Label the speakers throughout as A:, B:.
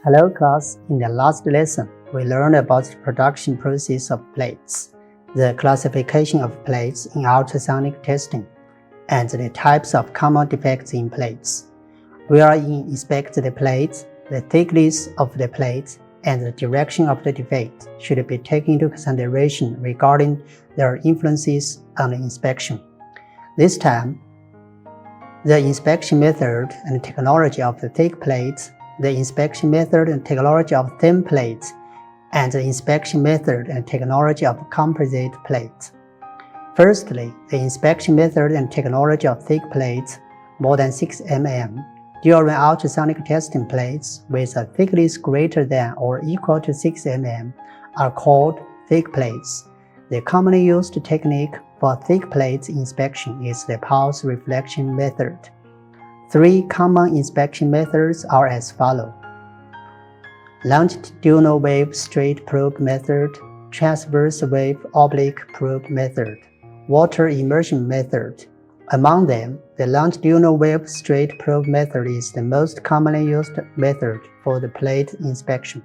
A: Hello class, in the last lesson, we learned about the production process of plates, the classification of plates in ultrasonic testing, and the types of common defects in plates. Wherein inspect the plates, the thickness of the plates, and the direction of the defect should be taken into consideration regarding their influences on the inspection. This time, the inspection method and technology of the thick plates, the inspection method and technology of thin plates, and the inspection method and technology of composite plates. Firstly, the inspection method and technology of thick plates more than 6 mm. During ultrasonic testing, plates with a thickness greater than or equal to 6 mm are called thick plates. The commonly used technique for thick plates inspection is the pulse reflection method. 3 common inspection methods are as follows: longitudinal wave straight probe method, transverse wave oblique probe method, water immersion method. Among them, the longitudinal wave straight probe method is the most commonly used method for the plate inspection.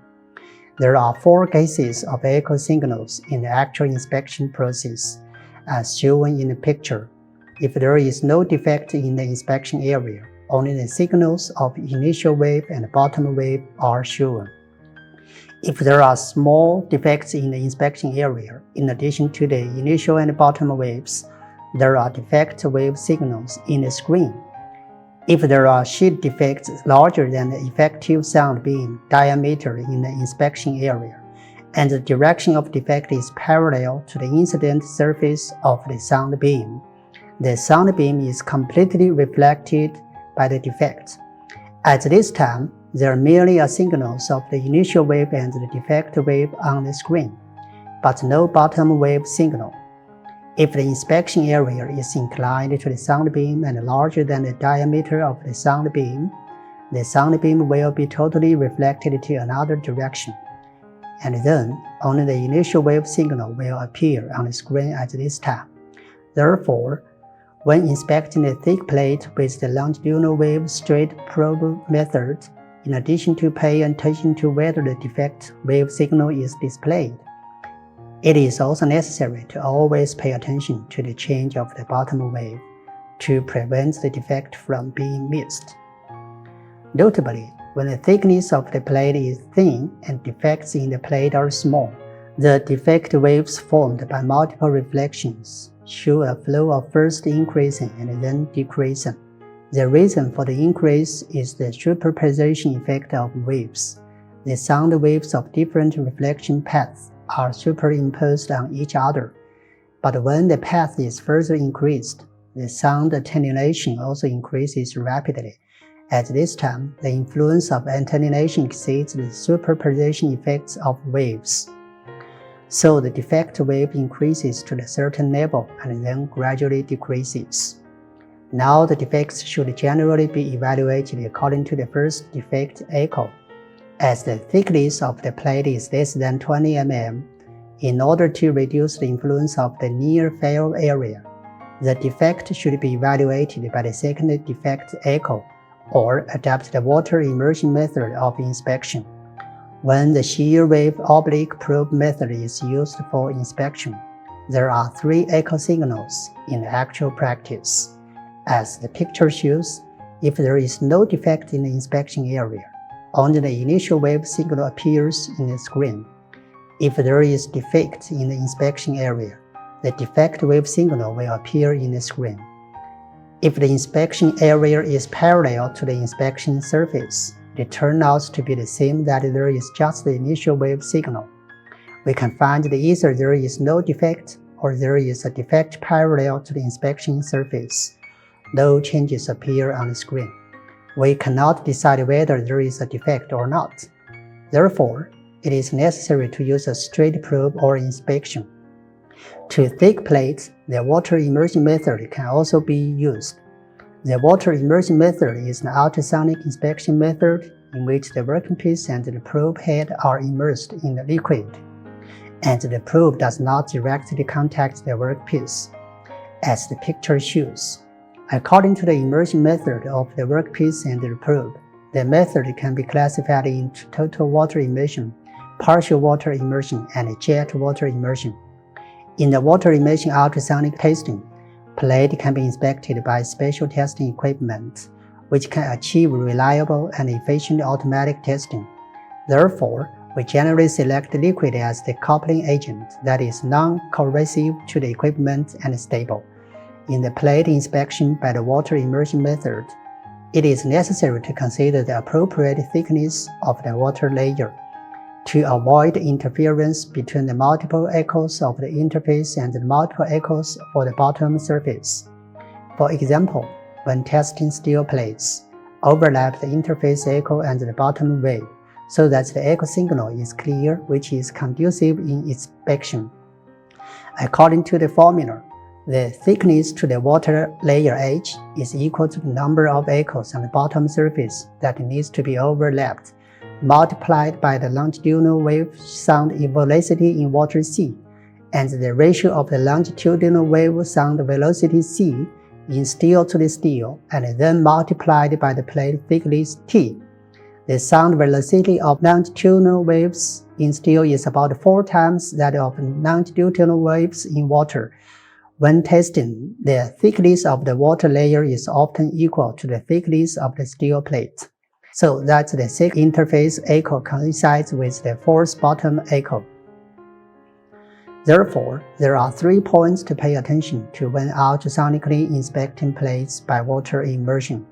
A: There are 4 cases of echo signals in the actual inspection process, as shown in the picture. If there is no defect in the inspection area, only the signals of initial wave and bottom wave are shown. If there are small defects in the inspection area, in addition to the initial and bottom waves, there are defect wave signals in the screen. If there are sheet defects larger than the effective sound beam diameter in the inspection area, and the direction of defect is parallel to the incident surface of the sound beam, the sound beam is completely reflected by the defect. At this time, there are merely signals of the initial wave and the defect wave on the screen, but no bottom wave signal. If the inspection area is inclined to the sound beam and larger than the diameter of the sound beam will be totally reflected to another direction, and then only the initial wave signal will appear on the screen at this time. Therefore, when inspecting the thick plate with the longitudinal wave straight probe method, in addition to paying attention to whether the defect wave signal is displayed, it is also necessary to always pay attention to the change of the bottom wave to prevent the defect from being missed. Notably, when the thickness of the plate is thin and defects in the plate are small, the defect waves formed by multiple reflections show a flow of first increasing and then decreasing. The reason for the increase is the superposition effect of waves. The sound waves of different reflection paths are superimposed on each other, but when the path is further increased, the sound attenuation also increases rapidly. At this time, the influence of attenuation exceeds the superposition effects of waves. So the defect wave increases to a certain level and then gradually decreases. Now the defects should generally be evaluated according to the first defect echo. As the thickness of the plate is less than 20 mm, in order to reduce the influence of the near-field area, the defect should be evaluated by the second defect echo, or adopt the water immersion method of inspection. When the shear wave oblique probe method is used for inspection, there are 3 echo signals in the actual practice. As the picture shows, if there is no defect in the inspection area, only the initial wave signal appears in the screen. If there is defect in the inspection area, the defect wave signal will appear in the screen. If the inspection area is parallel to the inspection surface, it turns out to be the same that there is just the initial wave signal. We can find that either there is no defect or there is a defect parallel to the inspection surface. No changes appear on the screen. We cannot decide whether there is a defect or not. Therefore, it is necessary to use a straight probe or inspection. To thick plates, the water immersion method can also be used. The water immersion method is an ultrasonic inspection method in which the workpiece and the probe head are immersed in the liquid, and the probe does not directly contact the workpiece, as the picture shows. According to the immersion method of the workpiece and the probe, the method can be classified into total water immersion, partial water immersion, and jet water immersion. In the water immersion ultrasonic testing, plate can be inspected by special testing equipment, which can achieve reliable and efficient automatic testing. Therefore, we generally select liquid as the coupling agent that is non-corrosive to the equipment and stable. In the plate inspection by the water immersion method, it is necessary to consider the appropriate thickness of the water layer to avoid interference between the multiple echoes of the interface and the multiple echoes for the bottom surface. For example, when testing steel plates, overlap the interface echo and the bottom wave so that the echo signal is clear, which is conducive in inspection. According to the formula, the thickness to the water layer edge is equal to the number of echoes on the bottom surface that needs to be overlapped, multiplied by the longitudinal wave sound velocity in water C, and the ratio of the longitudinal wave sound velocity C in steel to the steel, and then multiplied by the plate thickness T. The sound velocity of longitudinal waves in steel is about 4 times that of longitudinal waves in water. When testing, the thickness of the water layer is often equal to the thickness of the steel plate, so that the 6th interface echo coincides with the 4th bottom echo. Therefore, there are 3 points to pay attention to when ultrasonically inspecting plates by water immersion.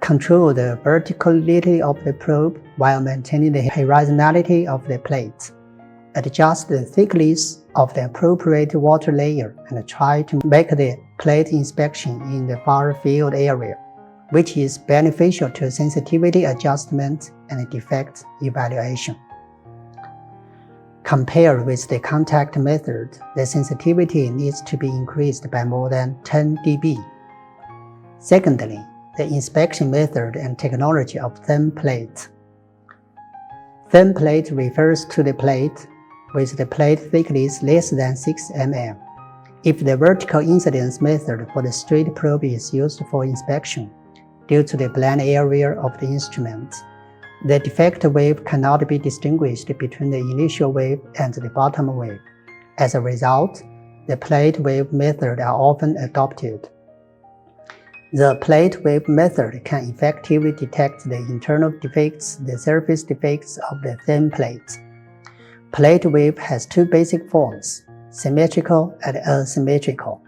A: Control the verticality of the probe while maintaining the horizontality of the plate. Adjust the thickness of the appropriate water layer and try to make the plate inspection in the far field area, which is beneficial to sensitivity adjustment and defect evaluation. Compared with the contact method, the sensitivity needs to be increased by more than 10 dB. Secondly, the inspection method and technology of thin plate. Thin plate refers to the plate with the plate thickness less than 6 mm. If the vertical incidence method for the straight probe is used for inspection, due to the blank area of the instrument, the defect wave cannot be distinguished between the initial wave and the bottom wave. As a result, the plate wave method are often adopted. The plate wave method can effectively detect the internal defects, the surface defects of the thin plate. Plate wave has 2 basic forms, symmetrical and asymmetrical.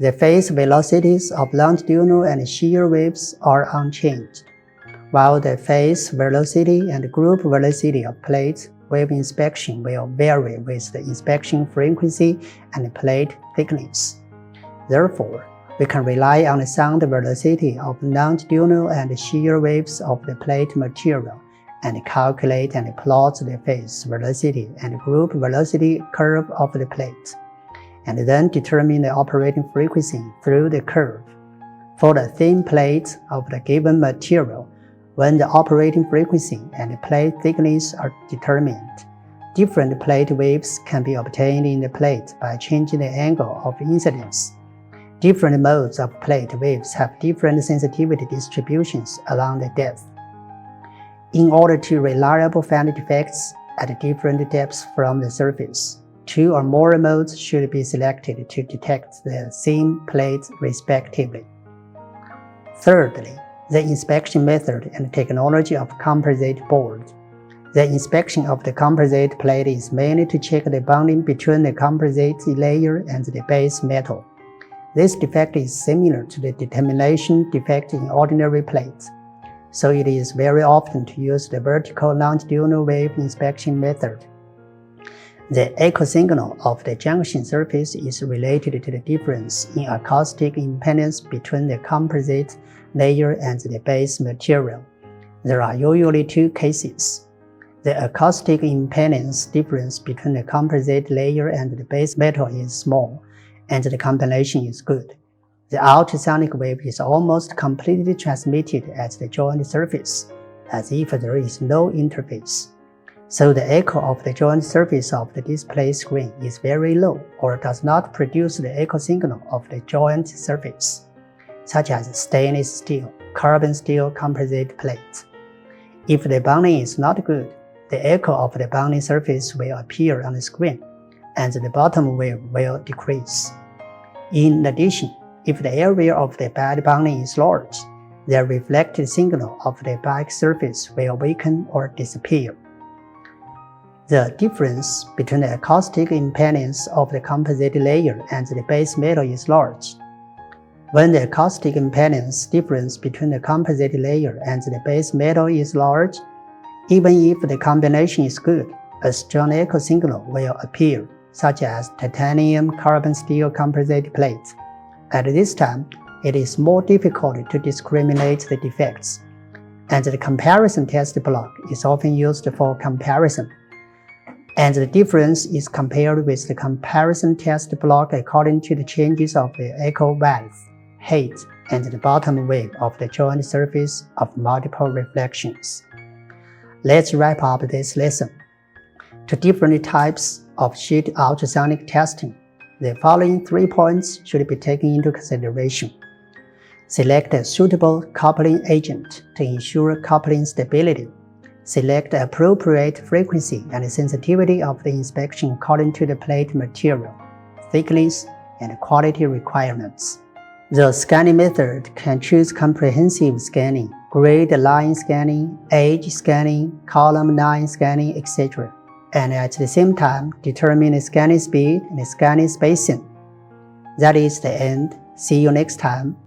A: The phase velocities of longitudinal and shear waves are unchanged, while the phase velocity and group velocity of plate wave inspection will vary with the inspection frequency and plate thickness. Therefore, we can rely on the sound velocity of longitudinal and shear waves of the plate material and calculate and plot the phase velocity and group velocity curve of the plate, and then determine the operating frequency through the curve. For the thin plate of the given material, when the operating frequency and plate thickness are determined, different plate waves can be obtained in the plate by changing the angle of incidence. Different modes of plate waves have different sensitivity distributions along the depth. In order to reliably find defects at different depths from the surface, 2 or more modes should be selected to detect the same plate respectively. Thirdly, the inspection method and technology of composite board. The inspection of the composite plate is mainly to check the bonding between the composite layer and the base metal. This defect is similar to the determination defect in ordinary plates, so it is very often to use the vertical longitudinal wave inspection method. The echo signal of the junction surface is related to the difference in acoustic impedance between the composite layer and the base material. There are usually 2 cases. The acoustic impedance difference between the composite layer and the base metal is small, and the combination is good. The ultrasonic wave is almost completely transmitted at the joint surface, as if there is no interface. So the echo of the joint surface of the display screen is very low or does not produce the echo signal of the joint surface, such as stainless steel. carbon steel composite plate. If the bonding is not good, the echo of the bonding surface will appear on the screen, and the bottom wave will decrease. In addition, if the area of the bad bonding is large, the reflected signal of the back surface will weaken or disappear. The difference between the acoustic impedance of the composite layer and the base metal is large. When the acoustic impedance difference between the composite layer and the base metal is large, even if the combination is good, a strong echo signal will appear, such as titanium carbon steel composite plates. At this time, it is more difficult to discriminate the defects, and the comparison test block is often used for comparison. And the difference is compared with the comparison test block according to the changes of the echo width, height, and the bottom wave of the joint surface of multiple reflections. Let's wrap up this lesson. To different types of sheet ultrasonic testing, the following 3 points should be taken into consideration. Select a suitable coupling agent to ensure coupling stability. Select the appropriate frequency and sensitivity of the inspection according to the plate material, thickness, and quality requirements. The scanning method can choose comprehensive scanning, grid line scanning, edge scanning, column line scanning, etc., and at the same time determine the scanning speed and the scanning spacing. That is the end. See you next time.